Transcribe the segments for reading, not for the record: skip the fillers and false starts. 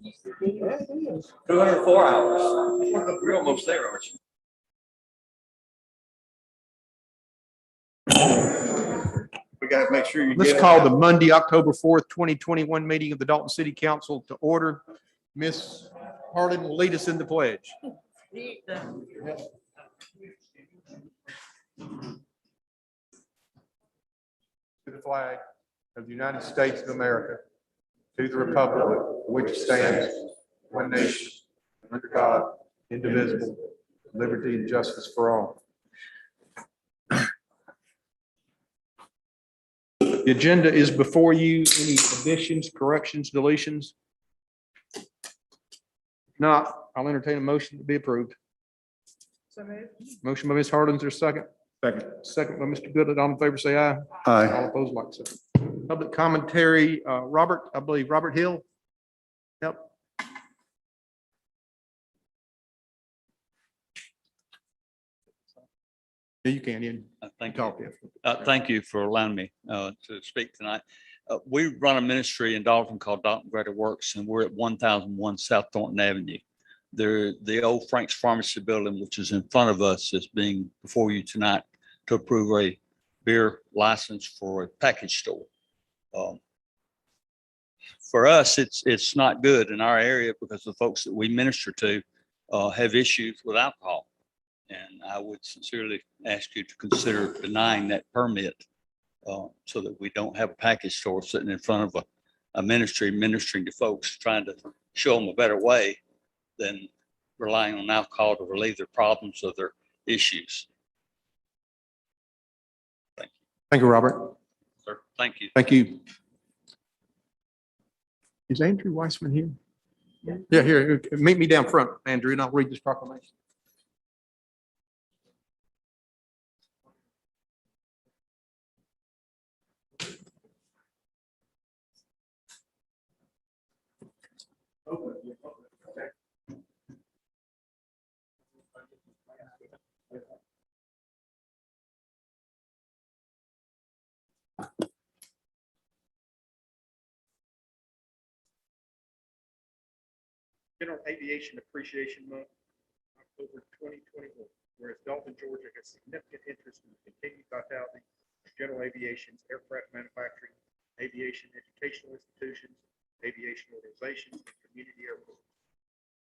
204 hours. You're almost there, aren't you? We got to make sure you Let's get call the Monday, October 4th, 2021 meeting of the Dalton City Council to order. Ms. Harlan will lead us in the pledge. To the flag of the United States of America, to the republic for which it stands, one nation, under God, indivisible, liberty and justice for all. The agenda is before you. Any additions, corrections, deletions? If not, I'll entertain a motion to be approved. So moved. Motion by Ms. Harlan, is there a second? Second. Second by Mr. Goodlett. All in favor, say aye. Aye. All opposed, like so. Public commentary, Robert, I believe, Robert Hill. Yep. Yeah, you can, Ian. Thank you. Talk, yeah. Thank you for allowing me to speak tonight. We run a ministry in Dalton called Dalton Greater Works, and we're at 1001 South Thornton Avenue. The old Frank's Pharmacy building, which is in front of us, is being before you tonight to approve a beer license for a package store. For us, it's not good in our area because the folks that we minister to have issues with alcohol. And I would sincerely ask you to consider denying that permit so that we don't have a package store sitting in front of a ministry ministering to folks, trying to show them a better way than relying on alcohol to relieve their problems or their issues. Thank you, Robert. Sir, thank you. Thank you. Is Andrew Weissman here? Yeah, here. Meet me down front, Andrew, and I'll read this proclamation. General Aviation Appreciation Month, October 2021. Whereas Dalton, Georgia has significant interest in the continued vitality of general aviation's aircraft manufacturing, aviation educational institutions, aviation organizations, and community airports.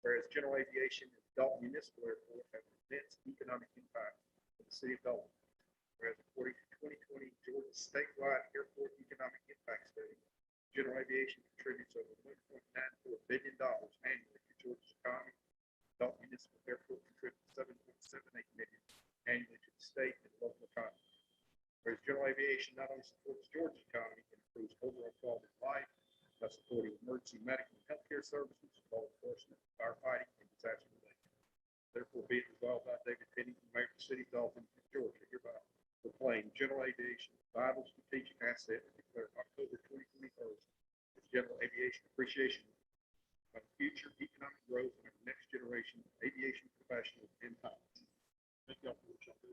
Whereas general aviation and Dalton Municipal Airport have immense economic impact on the city of Dalton. Whereas according to 2020 Georgia statewide airport economic impact study, general aviation contributes over $1.94 billion annually to Georgia's economy. Dalton Municipal Airport contributes $7.78 million annually to the state and local economy. Whereas general aviation not only supports Georgia's economy and improves overall quality of life by supporting emergency medical and healthcare services, law enforcement, firefighting, and disaster relief. Therefore, be it resolved by David Pennington, Mayor of the City of Dalton, Georgia, hereby proclaim general aviation a vital strategic asset and declare October 2021 as General Aviation Appreciation Month. By future economic growth and our next generation of aviation professionals and pilots. Thank you all for what y'all do.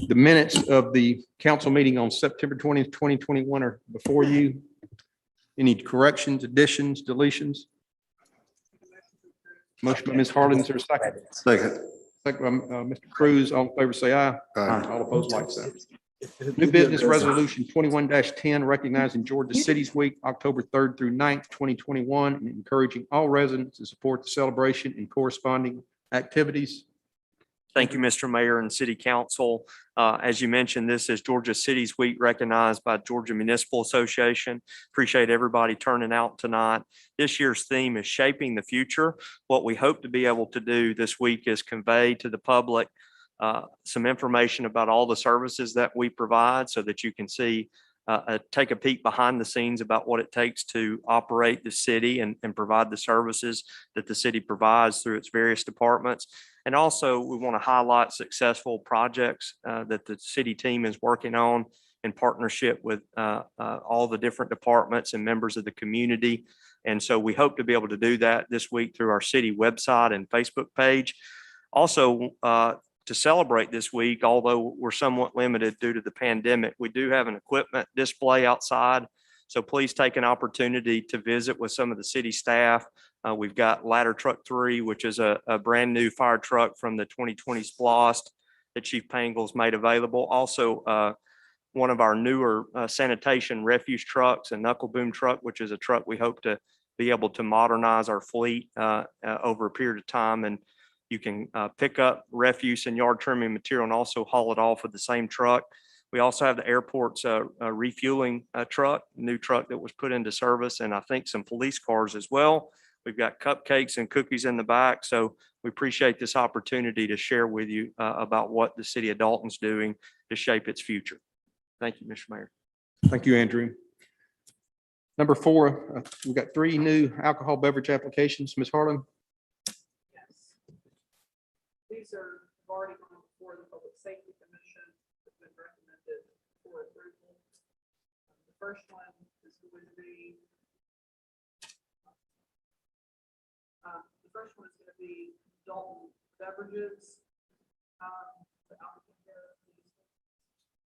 The minutes of the council meeting on September 20th, 2021 are before you. Any corrections, additions, deletions? Motion by Ms. Harlan, is there a second? Second. Second by Mr. Cruz. All in favor, say aye. Aye. All opposed, like sign. New business resolution 21-10, recognizing Georgia Cities Week, October 3rd through 9th, 2021, and encouraging all residents to support the celebration and corresponding activities. Thank you, Mr. Mayor and City Council. As you mentioned, this is Georgia Cities Week recognized by Georgia Municipal Association. Appreciate everybody turning out tonight. This year's theme is Shaping the Future. What we hope to be able to do this week is convey to the public some information about all the services that we provide so that you can see take a peek behind the scenes about what it takes to operate the city and provide the services that the city provides through its various departments. And also, we want to highlight successful projects that the city team is working on in partnership with all the different departments and members of the community. And so we hope to be able to do that this week through our city website and Facebook page. Also, to celebrate this week, although we're somewhat limited due to the pandemic, we do have an equipment display outside. So please take an opportunity to visit with some of the city staff. We've got Ladder Truck 3, which is a brand new fire truck from the 2020 SPLOST that Chief Pangle's made available. Also, one of our newer sanitation refuse trucks, a knuckle boom truck, which is a truck we hope to be able to modernize our fleet over a period of time. And you can pick up refuse and yard trimming material and also haul it off with the same truck. We also have the airport's refueling truck, new truck that was put into service, and I think some police cars as well. We've got cupcakes and cookies in the back. So we appreciate this opportunity to share with you about what the city of Dalton's doing to shape its future. Thank you, Mr. Mayor. Thank you, Andrew. Number 4, we've got 3 new alcohol beverage applications. Ms. Harlan? Yes. These are already gone before the Public Safety Commission, have been recommended for approval. The first one is going to be Dalton Beverages. The applicant here, please.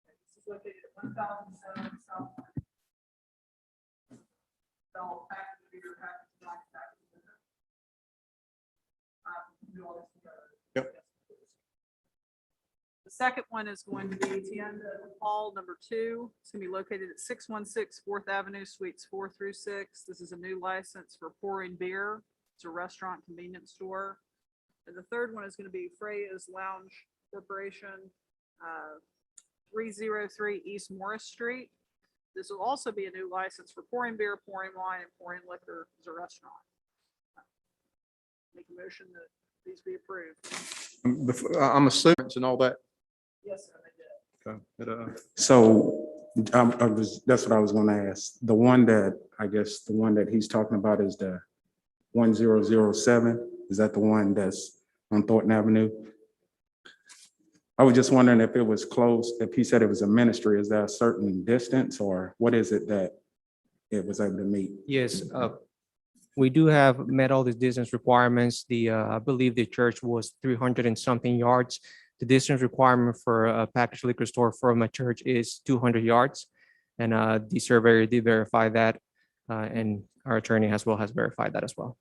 Okay, this is located at 1007 South. Sell packaged beer, packaged wine, packaged liquor. Do all this together. Yep. The second one is going to be Tienda Hall number 2. It's going to be located at 616 4th Avenue, Suites 4 through 6. This is a new license for pouring beer. It's a restaurant convenience store. And the third one is going to be Freya's Lounge Corporation, 303 East Morris Street. This will also be a new license for pouring beer, pouring wine, and pouring liquor as a restaurant. Make a motion that these be approved. I'm assuming and all that. Yes, sir, they did. Okay. So that's what I was going to ask. The one that he's talking about is the 1007. Is that the one that's on Thornton Avenue? I was just wondering if it was close, if he said it was a ministry, is there a certain distance or what is it that it was able to meet? Yes, we do have met all the distance requirements. I believe the church was 300 and something yards. The distance requirement for a packaged liquor store from a church is 200 yards. And the surveyor did verify that, and our attorney as well has verified that as well.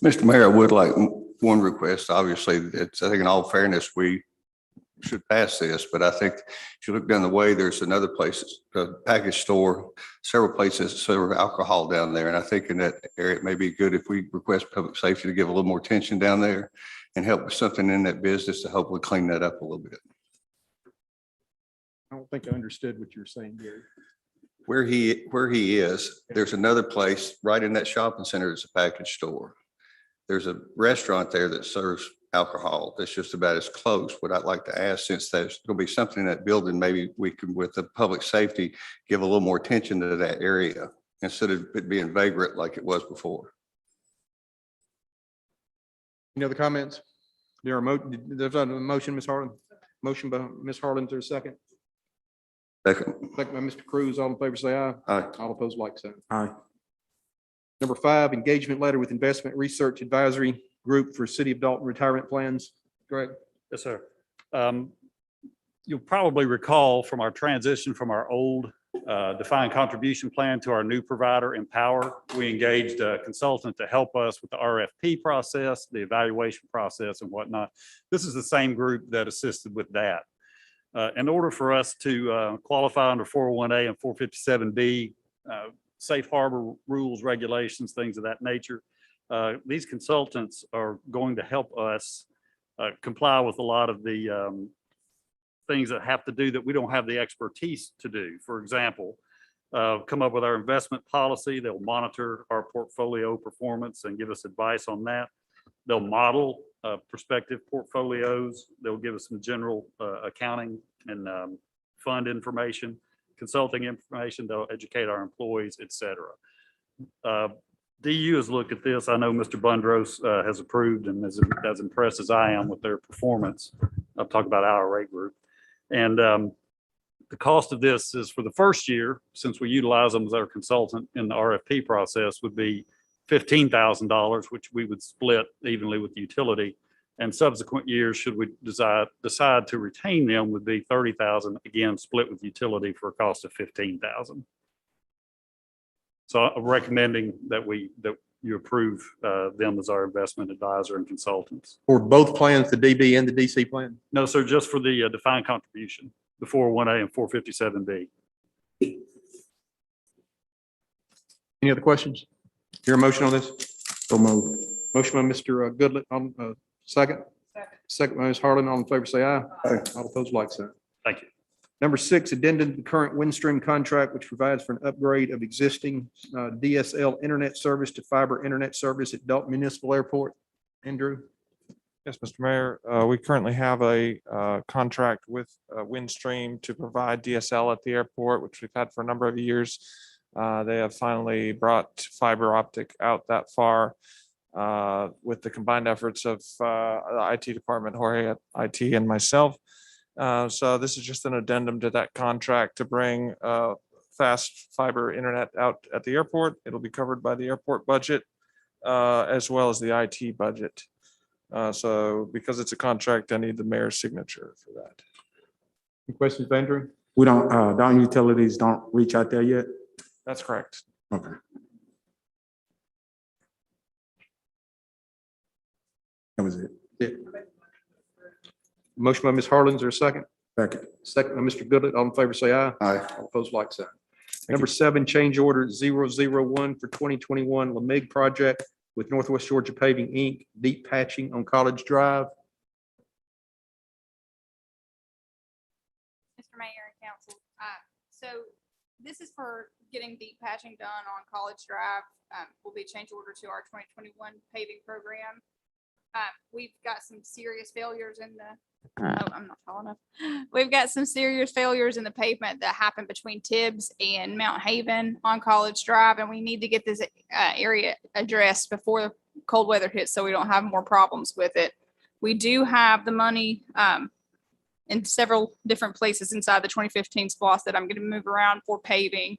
Mr. Mayor, I would like one request. Obviously, I think in all fairness, we should pass this, but I think if you look down the way, there's another place, a package store, several places that serve alcohol down there. And I think in that area, it may be good if we request public safety to give a little more attention down there and help with something in that business to hopefully clean that up a little bit. I don't think I understood what you're saying, Gary. Where he is, there's another place right in that shopping center. It's a package store. There's a restaurant there that serves alcohol. That's just about as close. What I'd like to ask, since there's going to be something in that building, maybe we can, with the public safety, give a little more attention to that area instead of it being vagrant like it was before. Any other comments? There's a motion, Ms. Harlan. Motion by Ms. Harlan, there's a second. Second. Second by Mr. Cruz. All in favor, say aye. Aye. All opposed, like sign. Aye. Number 5, engagement letter with Investment Research Advisory Group for City of Dalton retirement plans. Greg? Yes, sir. You'll probably recall from our transition from our old defined contribution plan to our new provider, Empower, we engaged a consultant to help us with the RFP process, the evaluation process and whatnot. This is the same group that assisted with that. In order for us to qualify under 401A and 457B, safe harbor rules, regulations, things of that nature, these consultants are going to help us comply with a lot of the things that have to do that we don't have the expertise to do. For example, come up with our investment policy. They'll monitor our portfolio performance and give us advice on that. They'll model prospective portfolios. They'll give us some general accounting and fund information, consulting information. They'll educate our employees, et cetera. DU has looked at this. I know Mr. Bundros has approved and is as impressed as I am with their performance. I'll talk about our rate group. And the cost of this is for the first year, since we utilize them as our consultant in the RFP process, would be $15,000, which we would split evenly with the utility. And subsequent years, should we decide to retain them, would be $30,000, again, split with utility for a cost of $15,000. So I'm recommending that you approve them as our investment advisor and consultants. For both plans, the DB and the DC plan? No, sir, just for the defined contribution, the 401A and 457B. Any other questions? Your motion on this? So move. Motion by Mr. Goodlet on second. Second by Ms. Harlan. All in favor, say aye. All opposed, like sign. Thank you. Number 6, addendum to the current Windstream contract, which provides for an upgrade of existing DSL internet service to fiber internet service at Dalton Municipal Airport. Andrew? Yes, Mr. Mayor, we currently have a contract with Windstream to provide DSL at the airport, which we've had for a number of years. They have finally brought fiber optic out that far with the combined efforts of the IT department, Jorge at IT, and myself. So this is just an addendum to that contract to bring fast fiber internet out at the airport. It'll be covered by the airport budget as well as the IT budget. So because it's a contract, I need the mayor's signature for that. Any questions, Andrew? We don't, Dalton Utilities don't reach out there yet? That's correct. Okay. That was it. Motion by Ms. Harlan. Is there a second? Second. Second by Mr. Goodlet. All in favor, say aye. Aye. All opposed, like sign. Number 7, change order 001 for 2021 LeMig project with Northwest Georgia Paving, Inc., deep patching on College Drive. Mr. Mayor and Council. So this is for getting deep patching done on College Drive. Will be a change order to our 2021 paving program. We've got some serious failures in the, oh, I'm not tall enough. We've got some serious failures in the pavement that happened between Tibbs and Mount Haven on College Drive, and we need to get this area addressed before the cold weather hits so we don't have more problems with it. We do have the money in several different places inside the 2015 SPOS that I'm going to move around for paving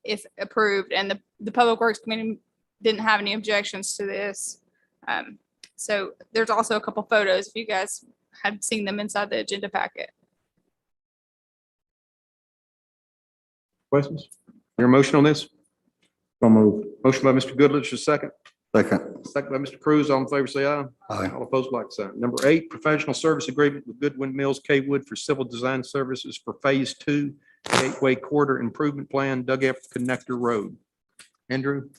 if approved, and the Public Works Committee didn't have any objections to this. So there's also a couple photos if you guys had seen them inside the agenda packet. Questions? Your motion on this? So move. Motion by Mr. Goodlet. Is there a second? Second. Second by Mr. Cruz. All in favor, say aye. Aye. All opposed, like sign. Number 8, professional service agreement with Goodwin Mills Kaywood for civil design services for Phase 2 Gateway Corridor Improvement Plan, Dugout Connector Road. Andrew?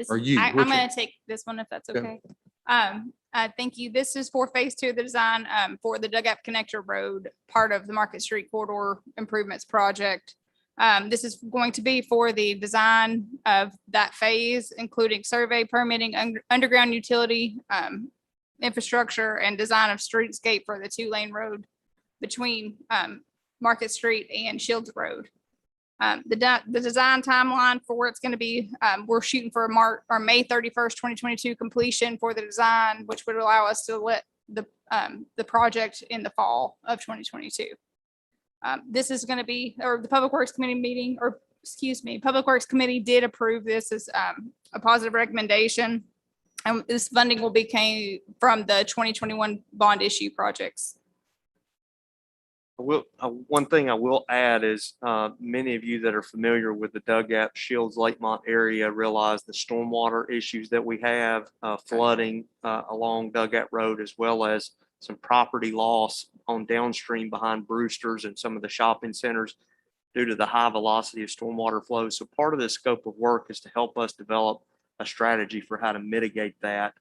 Or you, I'm which one? going to take this one if that's Okay. okay. Thank you. This is for Phase 2 of the design for the Dugout Connector Road, part of the Market Street Corridor Improvements Project. This is going to be for the design of that phase, including survey, permitting, underground utility infrastructure, and design of streetscape for the 2-lane road between Market Street and Shields Road. The design timeline for where it's going to be, we're shooting for May 31st, 2022 completion for the design, which would allow us to let the project in the fall of 2022. This is going to be, or the Public Works Committee meeting, or excuse me, Public Works Committee did approve this as a positive recommendation. And this funding will be came from the 2021 bond issue projects. One thing I will add is many of you that are familiar with the Dugout Shields Lakemont area realize the stormwater issues that we have, flooding along Dugout Road, as well as some property loss on downstream behind Brewster's and some of the shopping centers due to the high velocity of stormwater flow. So part of the scope of work is to help us develop a strategy for how to mitigate that.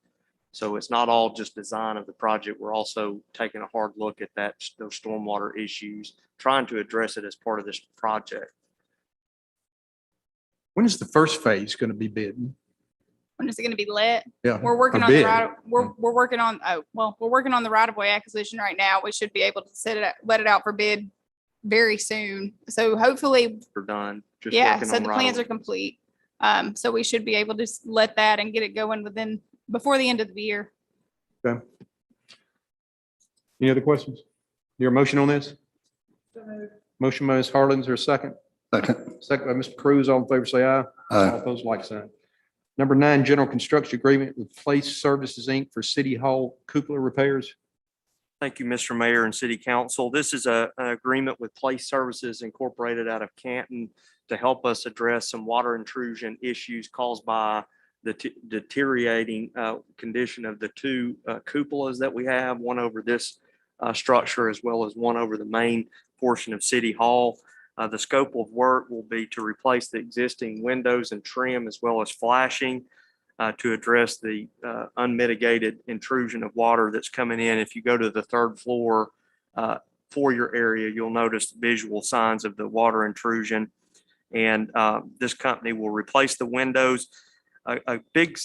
So it's not all just design of the project. We're also taking a hard look at those stormwater issues, trying to address it as part of this project. When is the first phase going to be bid? When is it going to be lit? Yeah. We're working a on the bid. right, we're working on, we're working on the right of way acquisition right now. We should be able to let it out for bid very soon. So hopefully, We're done. Just yeah, working so on the right plans of are way. complete. So we should be able to let that and get it going before the end of the year. Okay. Any other questions? Your motion on this? Motion by Ms. Harlan, is there a second? Second. Second by Mr. Cruz. All in favor, say aye. All Aye. opposed, like sign. Number 9, general construction agreement with Place Services, Inc. for City Hall cupola repairs. Thank you, Mr. Mayor and City Council. This is an agreement with Place Services Incorporated out of Canton to help us address some water intrusion issues caused by the deteriorating condition of the two cupolas that we have, one over this structure as well as one over the main portion of City Hall. The scope of work will be to replace the existing windows and trim as well as flashing to address the unmitigated intrusion of water that's coming in. If you go to the third floor foyer area, you'll notice visual signs of the water intrusion. And this company will replace the windows. A big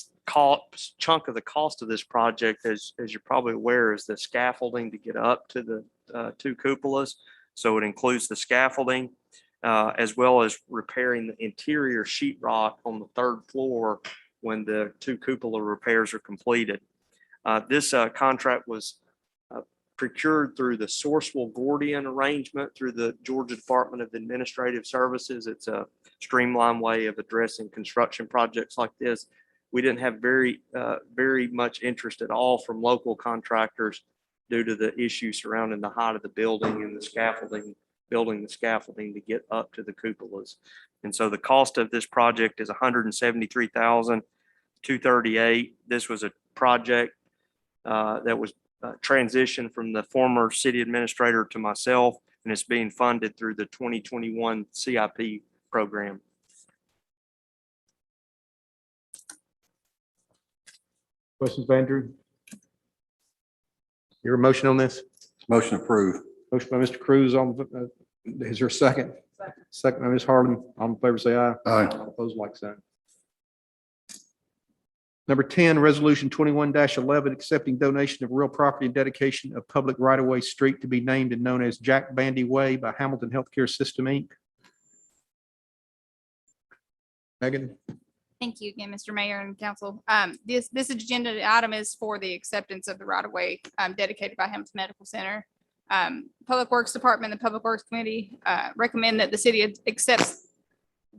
chunk of the cost of this project, as you're probably aware, is the scaffolding to get up to the two cupolas. So it includes the scaffolding as well as repairing the interior sheetrock on the third floor when the two cupola repairs are completed. This contract was procured through the Sourcewell Gordian arrangement through the Georgia Department of Administrative Services. It's a streamlined way of addressing construction projects like this. We didn't have very much interest at all from local contractors due to the issue surrounding the height of the building and the scaffolding, building the scaffolding to get up to the cupolas. And so the cost of this project is $173,238. This was a project that was transitioned from the former city administrator to myself, and it's being funded through the 2021 CIP program. Questions, Andrew? Your motion on this? Motion approved. Motion by Mr. Cruz. Is there a second? Second by Ms. Harlan. All in favor, say aye. Aye. All opposed, like sign. Number 10, resolution 21-11, accepting donation of real property and dedication of public right-of-way street to be named and known as Jack Bandy Way by Hamilton Healthcare System, Inc. Megan? Thank you again, Mr. Mayor and Council. This agenda item is for the acceptance of the right-of-way dedicated by Hamilton Medical Center. Public Works Department, the Public Works Committee recommend that the city accepts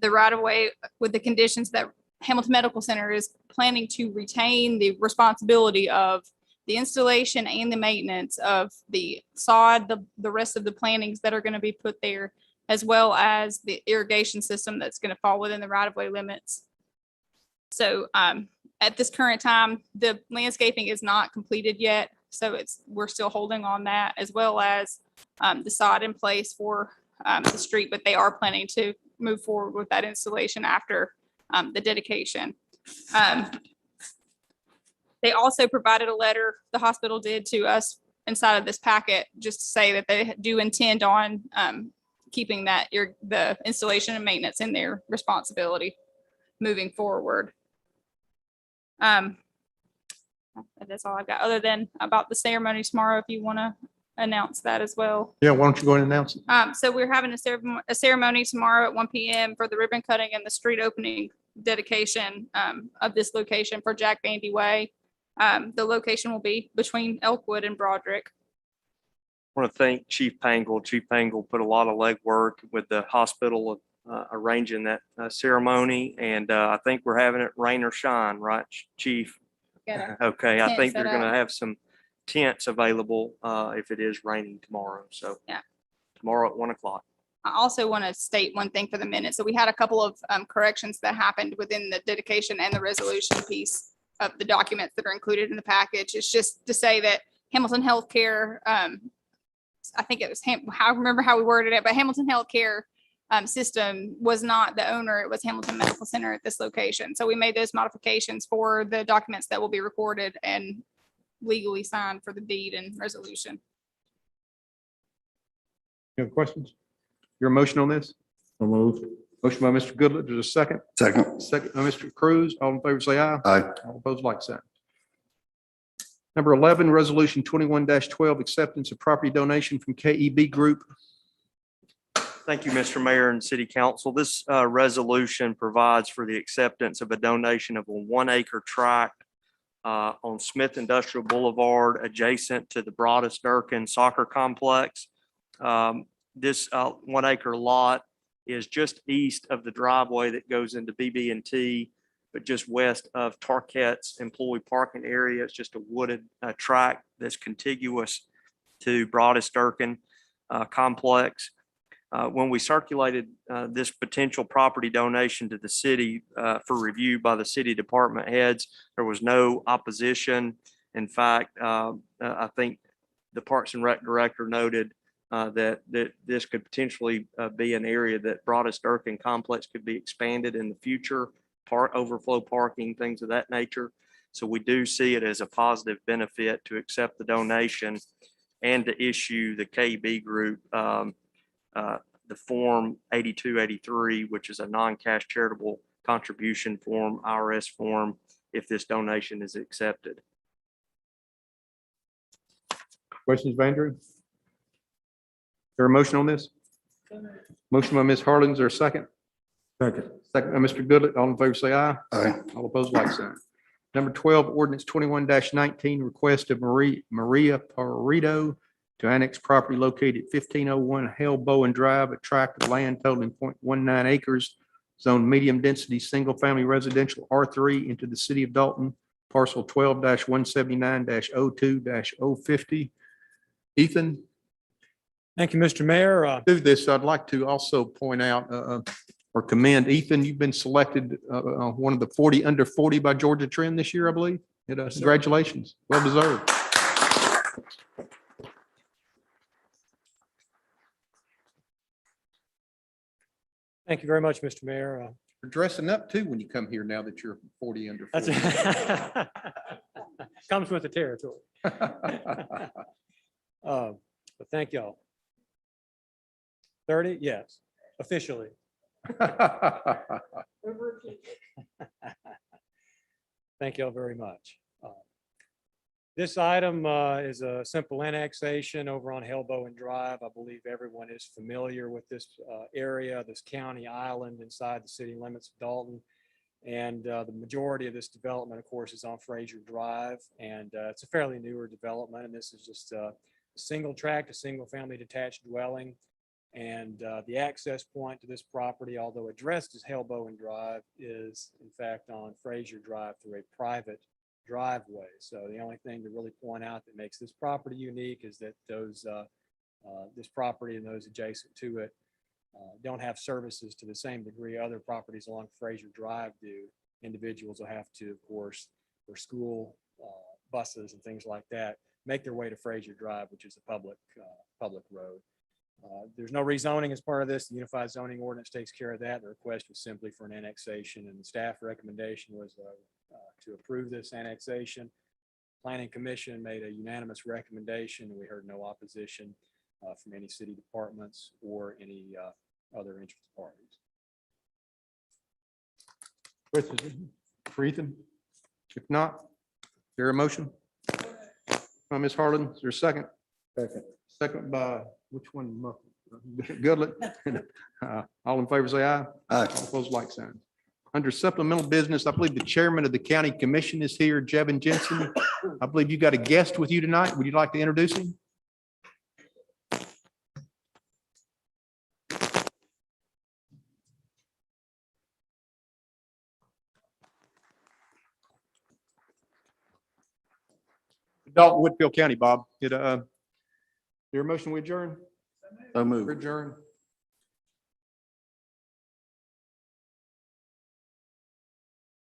the right-of-way with the conditions that Hamilton Medical Center is planning to retain the responsibility of the installation and the maintenance of the sod, the rest of the plantings that are going to be put there, as well as the irrigation system that's going to fall within the right-of-way limits. So at this current time, the landscaping is not completed yet. So we're still holding on that, as well as the sod in place for the street, but they are planning to move forward with that installation after the dedication. They also provided a letter, the hospital did, to us inside of this packet, just to say that they do intend on keeping the installation and maintenance in their responsibility moving forward. That's all I've got, other than about the ceremony tomorrow, if you want to announce that as well. Yeah, why don't you go ahead and announce it? So we're having a ceremony tomorrow at 1 p.m. for the ribbon cutting and the street opening dedication of this location for Jack Bandy Way. The location will be between Elkwood and Broderick. I want to thank Chief Pangle. Chief Pangle put a lot of legwork with the hospital arranging that ceremony, and I think we're having it rain or shine, right, Chief? Okay, I tent think set you're going to up. have some tents available if it is raining tomorrow. So Yeah. Tomorrow at 1 o'clock. I also want to state one thing for the minute. So we had a couple of corrections that happened within the dedication and the resolution piece of the documents that are included in the package. It's just to say that Hamilton Healthcare, I think it was, I remember how we worded it, but Hamilton Healthcare System was not the owner. It was Hamilton Medical Center at this location. So we made those modifications for the documents that will be recorded and legally signed for the deed and resolution. You have questions? Your motion on this? So moved. Motion by Mr. Goodlett. There's a second. Second. Second by Mr. Cruz. All in favor, say aye. Aye. All opposed, like sign. Number 11, resolution 21-12, acceptance of property donation from KEB Group. Thank you, Mr. Mayor and City Council. This resolution provides for the acceptance of a donation of a 1-acre tract on Smith Industrial Boulevard adjacent to the Broadus Durkin Soccer Complex. This 1-acre lot is just east of the driveway that goes into BB&T, but just west of Tarquette's employee parking area. It's just a wooded tract that's contiguous to Broadus Durkin complex. When we circulated this potential property donation to the city for review by the city department heads, there was no opposition. In fact, I think the Parks and Rec director noted that this could potentially be an area that Broadus Durkin complex could be expanded in the future, overflow parking, things of that nature. So we do see it as a positive benefit to accept the donation and to issue the KB group the Form 8283, which is a non-cash charitable contribution form, IRS form, if this donation is accepted. Questions, Andrew? Is there a motion on this? Motion by Ms. Harlan, is there a second? Second. Second by Mr. Goodlett. All in favor, say aye. Aye. All opposed, like sign. Number 12, ordinance 21-19, request of Maria Perito to annex property located at 1501 Hale Bowen Drive, a tract of land totaling 0.19 acres, zone medium density, single family residential R3 into the city of Dalton, parcel 12-179-02-050. Ethan, Thank you, Mr. Mayor. do this. I'd like to also point out or commend Ethan. You've been selected one of the 40 under 40 by Georgia Trend this year, I believe. Congratulations. Well deserved. Thank you very much, Mr. Mayor. You're dressing up too when you come here now that you're 40 under 40. That's comes with the territory. But thank y'all. 30, yes, officially. Thank y'all very much. This item is a simple annexation over on Hale Bowen Drive. I believe everyone is familiar with this area, this county island inside the city limits of Dalton. And the majority of this development, of course, is on Fraser Drive. And it's a fairly newer development. And this is just a single tract, a single family detached dwelling. And the access point to this property, although addressed as Hale Bowen Drive, is in fact on Fraser Drive through a private driveway. So the only thing to really point out that makes this property unique is that this property and those adjacent to it don't have services to the same degree other properties along Fraser Drive do. Individuals will have to, of course, for school buses and things like that, make their way to Fraser Drive, which is a public road. There's no rezoning as part of this. The Unified Zoning Ordinance takes care of that. The request was simply for an annexation, and the staff recommendation was to approve this annexation. Planning Commission made a unanimous recommendation, and we heard no opposition from any city departments or any other interested parties. Questions for Ethan? If not, is there a motion? By Ms. Harlan, is there a second? Second. Second by which one? Goodlett. All in favor, say aye. Aye. All opposed, like sign. Under supplemental business, I believe the chairman of the county commission is here, Jevin Jensen. I believe you got a guest with you tonight. Would you like to introduce him? Dalton, Woodfield County, Bob. Did your motion we adjourn? So moved. Adjourn.